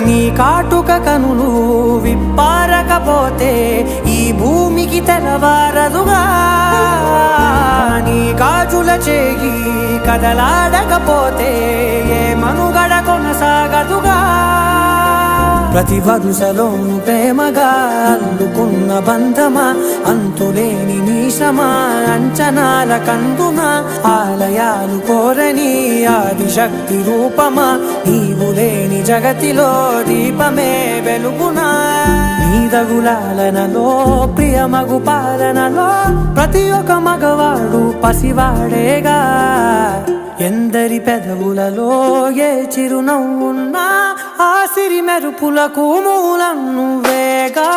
నీ కాటుక కనులు విప్పారకపోతే ఈ భూమికి తెలవారదుగా నీ గాజుల చేయి కదలాడకపోతే ఏ మనుగడ కొనసాగదుగా ప్రతి వరుసలోను ప్రేమగా అల్లుకున్న బంధమా అంతులేని నీశమా అంచనాల కందున ఆలయాలు కోరని ఆదిశక్తి రూపమా నీవు లేని జగతిలో దీపమే వెలుగునా నీదగులాలనలో ప్రియమగు పాలనలో ప్రతి ఒక్క మగవాడు పసివాడేగా ఎందరి పెదవులలో ఏ చిరునవ్వున్నా ఆ సిరి మెరుపులకు మూలం నువ్వేగా